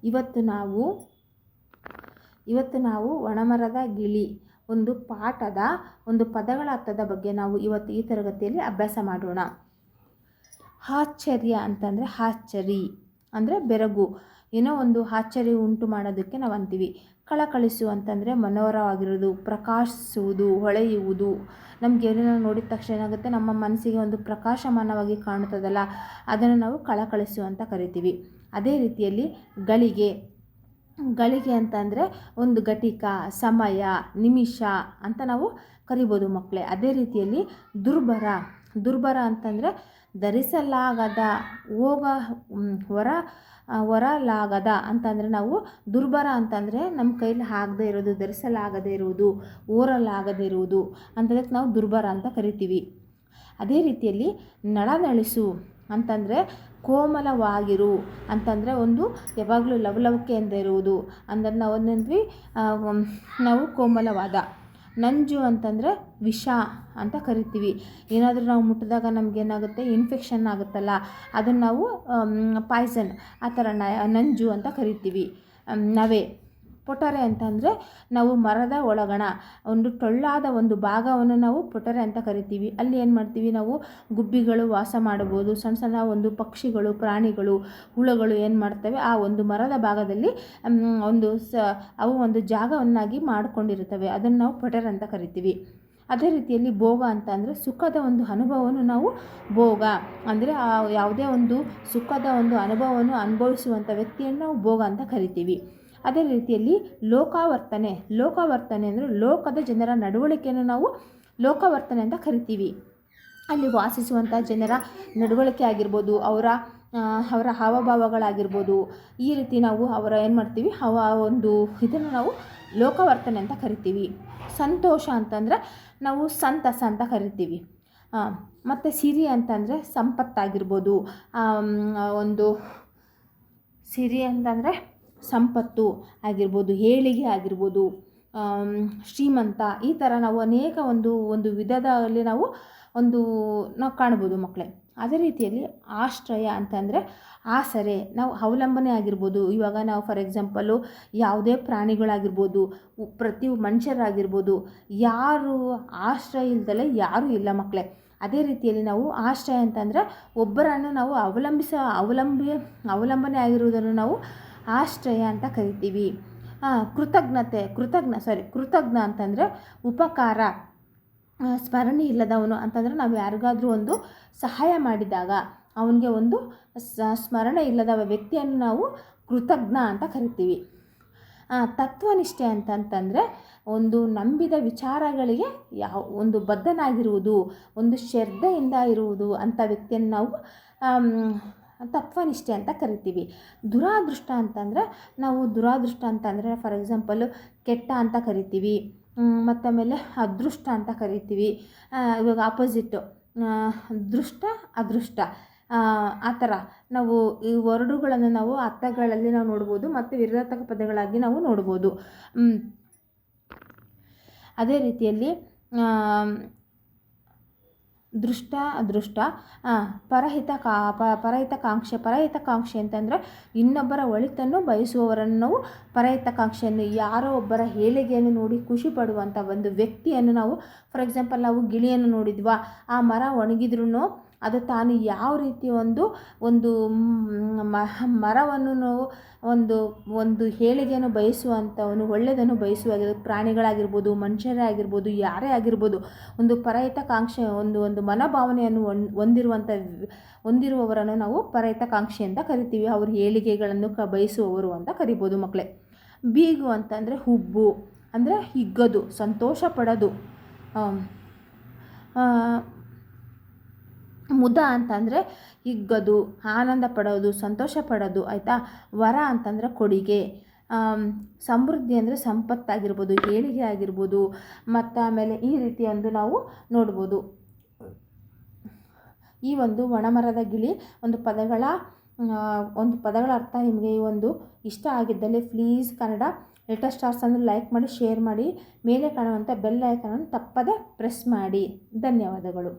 ಇವತ್ತು ನಾವು ಒಣಮರದ ಗಿಳಿ ಒಂದು ಪಾಠದ ಒಂದು ಪದಗಳ ಅರ್ಥದ ಬಗ್ಗೆ ನಾವು ಇವತ್ತು ಈ ತರಗತಿಯಲ್ಲಿ ಅಭ್ಯಾಸ ಮಾಡೋಣ. ಆಶ್ಚರ್ಯ ಅಂತಂದರೆ ಆಶ್ಚರ್ಯ ಅಂದರೆ ಬೆರಗು, ಏನೋ ಒಂದು ಆಶ್ಚರ್ಯ ಉಂಟು ಮಾಡೋದಕ್ಕೆ ನಾವು ಅಂತೀವಿ. ಕಳಕಳಿಸು ಅಂತಂದರೆ ಮನೋಹರವಾಗಿರೋದು, ಪ್ರಕಾಶಿಸುವುದು, ಹೊಳೆಯುವುದು. ನಮಗೆ ಏನೋ ನೋಡಿದ ತಕ್ಷಣ ಏನಾಗುತ್ತೆ, ನಮ್ಮ ಮನಸ್ಸಿಗೆ ಒಂದು ಪ್ರಕಾಶಮಾನವಾಗಿ ಕಾಣುತ್ತದಲ್ಲ, ಅದನ್ನು ನಾವು ಕಳಕಳಿಸು ಅಂತ ಕರಿತೀವಿ. ಅದೇ ರೀತಿಯಲ್ಲಿ ಗಳಿಗೆ ಅಂತಂದರೆ ಒಂದು ಘಟಿಕ, ಸಮಯ, ನಿಮಿಷ ಅಂತ ನಾವು ಕರಿಬೋದು ಮಕ್ಕಳೇ. ಅದೇ ರೀತಿಯಲ್ಲಿ ದುರ್ಬರ ಅಂತಂದರೆ ಧರಿಸಲಾಗದ, ಹೊರಲಾಗದ ಅಂತಂದರೆ ನಾವು ದುರ್ಬರ ಅಂತಂದರೆ ನಮ್ಮ ಕೈಲಿ ಆಗದೇ ಇರೋದು, ಧರಿಸಲಾಗದೇ ಇರುವುದು, ಓರಲಾಗದೇ ಇರುವುದು ಅಂತದಕ್ಕೆ ನಾವು ದುರ್ಬರ ಅಂತ ಕರಿತೀವಿ. ಅದೇ ರೀತಿಯಲ್ಲಿ ನಳನಳಿಸು ಅಂತಂದರೆ ಕೋಮಲವಾಗಿರು ಅಂತಂದರೆ ಒಂದು ಯಾವಾಗಲೂ ಲವಲವಿಕೆಯಿಂದ ಇರುವುದು ಅಂದರೆ ನಾವು ಕೋಮಲವಾದ. ನಂಜು ಅಂತಂದರೆ ವಿಷ ಅಂತ ಕರಿತೀವಿ. ಏನಾದರೂ ನಾವು ಮುಟ್ಟಿದಾಗ ನಮಗೇನಾಗುತ್ತೆ, ಇನ್ಫೆಕ್ಷನ್ ಆಗುತ್ತಲ್ಲ, ಅದನ್ನು ನಾವು ಪಾಯ್ಸನ್ ಆ ಥರ ನಂಜು ಅಂತ ಕರಿತೀವಿ. ನವೆ. ಪೊಟರೆ ಅಂತಂದರೆ ನಾವು ಮರದ ಒಳಗಣ ಒಂದು ಟೊಳ್ಳಾದ ಒಂದು ಭಾಗವನ್ನು ನಾವು ಪೊಟರೆ ಅಂತ ಕರಿತೀವಿ. ಅಲ್ಲಿ ಏನು ಮಾಡ್ತೀವಿ ನಾವು, ಗುಬ್ಬಿಗಳು ವಾಸ ಮಾಡಬಹುದು, ಸಣ್ಣ ಸಣ್ಣ ಒಂದು ಪಕ್ಷಿಗಳು, ಪ್ರಾಣಿಗಳು, ಹುಳುಗಳು ಏನು ಮಾಡ್ತವೆ, ಆ ಒಂದು ಮರದ ಭಾಗದಲ್ಲಿ ಅವು ಒಂದು ಜಾಗವನ್ನಾಗಿ ಮಾಡಿಕೊಂಡಿರುತ್ತವೆ, ಅದನ್ನು ನಾವು ಪೊಟರೆ ಅಂತ ಕರಿತೀವಿ. ಅದೇ ರೀತಿಯಲ್ಲಿ ಭೋಗ ಅಂತ ಅಂದರೆ ಸುಖದ ಒಂದು ಅನುಭವವನ್ನು ನಾವು ಭೋಗ ಅಂದರೆ ಯಾವುದೇ ಒಂದು ಸುಖದ ಒಂದು ಅನುಭವವನ್ನು ಅನುಭವಿಸುವಂಥ ವ್ಯಕ್ತಿಯನ್ನು ನಾವು ಭೋಗ ಅಂತ ಕರಿತೀವಿ. ಅದೇ ರೀತಿಯಲ್ಲಿ ಲೋಕಾವರ್ತನೆ ಅಂದರೆ ಲೋಕದ ಜನರ ನಡವಳಿಕೆಯನ್ನು ನಾವು ಲೋಕಾವರ್ತನೆ ಅಂತ ಕರಿತೀವಿ. ಅಲ್ಲಿ ವಾಸಿಸುವಂಥ ಜನರ ನಡವಳಿಕೆ ಆಗಿರ್ಬೋದು, ಅವರ ಹಾವಭಾವಗಳಾಗಿರ್ಬೋದು, ಈ ರೀತಿ ನಾವು ಅವರ ಏನು ಮಾಡ್ತೀವಿ, ಒಂದು ಇದನ್ನು ನಾವು ಲೋಕವರ್ತನೆ ಅಂತ ಕರಿತೀವಿ. ಸಂತೋಷ ಅಂತಂದರೆ ನಾವು ಸಂತಸ ಅಂತ ಕರಿತೀವಿ. ಮತ್ತು ಸಿರಿ ಅಂತಂದರೆ ಸಂಪತ್ತಾಗಿರ್ಬೋದು, ಒಂದು ಸಿರಿ ಅಂತಂದರೆ ಸಂಪತ್ತು ಆಗಿರ್ಬೋದು, ಏಳಿಗೆ ಆಗಿರ್ಬೋದು, ಶ್ರೀಮಂತ, ಈ ಥರ ನಾವು ಅನೇಕ ಒಂದು ವಿಧದಲ್ಲಿ ನಾವು ಕಾಣ್ಬೋದು ಮಕ್ಕಳೇ. ಅದೇ ರೀತಿಯಲ್ಲಿ ಆಶ್ರಯ ಅಂತಂದರೆ ಆಸರೆ, ನಾವು ಅವಲಂಬನೆ ಆಗಿರ್ಬೋದು. ಇವಾಗ ನಾವು ಫಾರ್ ಎಕ್ಸಾಂಪಲು ಯಾವುದೇ ಪ್ರಾಣಿಗಳಾಗಿರ್ಬೋದು, ಪ್ರತಿ ಮನುಷ್ಯರಾಗಿರ್ಬೋದು, ಯಾರು ಆಶ್ರಯ ಇಲ್ದಲೆ ಯಾರೂ ಇಲ್ಲ ಮಕ್ಕಳೇ. ಅದೇ ರೀತಿಯಲ್ಲಿ ನಾವು ಆಶ್ರಯ ಅಂತಂದರೆ ಒಬ್ಬರನ್ನು ನಾವು ಅವಲಂಬನೆ ಆಗಿರುವುದನ್ನು ನಾವು ಆಶ್ರಯ ಅಂತ ಕರಿತೀವಿ. ಕೃತಜ್ಞ ಅಂತಂದರೆ ಉಪಕಾರ, ಸ್ಮರಣೆ ಇಲ್ಲದವನು ಅಂತಂದರೆ ನಾವು ಯಾರಿಗಾದರೂ ಒಂದು ಸಹಾಯ ಮಾಡಿದಾಗ ಅವನಿಗೆ ಒಂದು ಸ್ಮರಣೆ ಇಲ್ಲದ ವ್ಯಕ್ತಿಯನ್ನು ನಾವು ಕೃತಜ್ಞ ಅಂತ ಕರಿತೀವಿ. ತತ್ವನಿಷ್ಠೆ ಅಂತಂತಂದರೆ ಒಂದು ನಂಬಿದ ವಿಚಾರಗಳಿಗೆ ಒಂದು ಬದ್ಧನಾಗಿರುವುದು, ಒಂದು ಶ್ರದ್ಧೆಯಿಂದ ಇರುವುದು ಅಂಥ ವ್ಯಕ್ತಿಯನ್ನು ನಾವು ತತ್ವನಿಷ್ಠೆ ಅಂತ ಕರಿತೀವಿ. ದುರಾದೃಷ್ಟ ಅಂತಂದರೆ ಫಾರ್ ಎಕ್ಸಾಂಪಲು ಕೆಟ್ಟ ಅಂತ ಕರಿತೀವಿ. ಮತ್ತು ಆಮೇಲೆ ಅದೃಷ್ಟ ಅಂತ ಕರಿತೀವಿ. ಇವಾಗ ಆಪೋಸಿಟ್ಟು ದೃಷ್ಟ ಅದೃಷ್ಟ ಆ ಥರ ನಾವು ಈ ವರ್ಡುಗಳನ್ನು ನಾವು ಅರ್ಥಗಳಲ್ಲಿ ನಾವು ನೋಡ್ಬೋದು ಮತ್ತು ವಿರೋಧಾತ್ಮಕ ಪದಗಳಾಗಿ ನಾವು ನೋಡ್ಬೋದು. ಅದೇ ರೀತಿಯಲ್ಲಿ ದೃಷ್ಟ ಅದೃಷ್ಟ. ಪರಹಿತಕಾಂಕ್ಷೆ ಅಂತಂದರೆ ಇನ್ನೊಬ್ಬರ ಒಳಿತನ್ನು ಬಯಸುವವರನ್ನು ನಾವು ಪರಹಿತಕಾಂಕ್ಷೆಯನ್ನು, ಯಾರೋ ಒಬ್ಬರ ಏಳಿಗೆಯನ್ನು ನೋಡಿ ಖುಷಿ ಪಡುವಂಥ ಒಂದು ವ್ಯಕ್ತಿಯನ್ನು ನಾವು, ಫಾರ್ ಎಕ್ಸಾಂಪಲ್ ನಾವು ಗಿಳಿಯನ್ನು ನೋಡಿದ್ವಾ, ಆ ಮರ ಒಣಗಿದ್ರೂ ಅದು ತಾನು ಯಾವ ರೀತಿ ಒಂದು ಮರವನ್ನು ಒಂದು ಏಳಿಗೆಯನ್ನು ಬಯಸುವಂಥವನು, ಒಳ್ಳೆಯದನ್ನು ಬಯಸುವಾಗಿರ್ಬೋದು, ಪ್ರಾಣಿಗಳಾಗಿರ್ಬೋದು, ಮನುಷ್ಯರೇ ಆಗಿರ್ಬೋದು, ಯಾರೇ ಆಗಿರ್ಬೋದು, ಒಂದು ಪರಹಿತಕಾಂಕ್ಷೆ ಒಂದು ಮನೋಭಾವನೆಯನ್ನು ಹೊಂದಿರುವವರನ್ನು ನಾವು ಪರಹಿತಕಾಂಕ್ಷಿ ಅಂತ ಕರಿತೀವಿ. ಅವ್ರ ಏಳಿಗೆಗಳನ್ನು ಬಯಸುವವರು ಅಂತ ಕರಿಬೋದು ಮಕ್ಕಳೇ. ಬೀಗು ಅಂತಂದರೆ ಹುಬ್ಬು ಅಂದರೆ ಹಿಗ್ಗೋದು, ಸಂತೋಷ ಪಡೋದು. ಮುದ ಅಂತಂದರೆ ಹಿಗ್ಗೋದು, ಆನಂದ ಪಡೋದು, ಸಂತೋಷ ಪಡೋದು, ಆಯಿತಾ. ವರ ಅಂತಂದರೆ ಕೊಡುಗೆ. ಸಮೃದ್ಧಿ ಅಂದರೆ ಸಂಪತ್ತಾಗಿರ್ಬೋದು, ಏಳಿಗೆ ಆಗಿರ್ಬೋದು, ಮತ್ತು ಆಮೇಲೆ ಈ ರೀತಿ ನಾವು ನೋಡ್ಬೋದು. ಈ ಒಂದು ಒಣಮರದ ಗಿಳಿ ಒಂದು ಪದಗಳ ಅರ್ಥ ನಿಮಗೆ ಇಷ್ಟ ಆಗಿದ್ದಲ್ಲಿ ಪ್ಲೀಸ್ ಕನ್ನಡ ಲೆಟರ್ ಸ್ಟಾರ್ಸ್ ಅಂದರೆ ಲೈಕ್ ಮಾಡಿ, ಶೇರ್ ಮಾಡಿ, ಮೇಲೆ ಕಾಣುವಂಥ ಬೆಲ್ ಐಕಾನನ್ನು ತಪ್ಪದೆ ಪ್ರೆಸ್ ಮಾಡಿ. ಧನ್ಯವಾದಗಳು.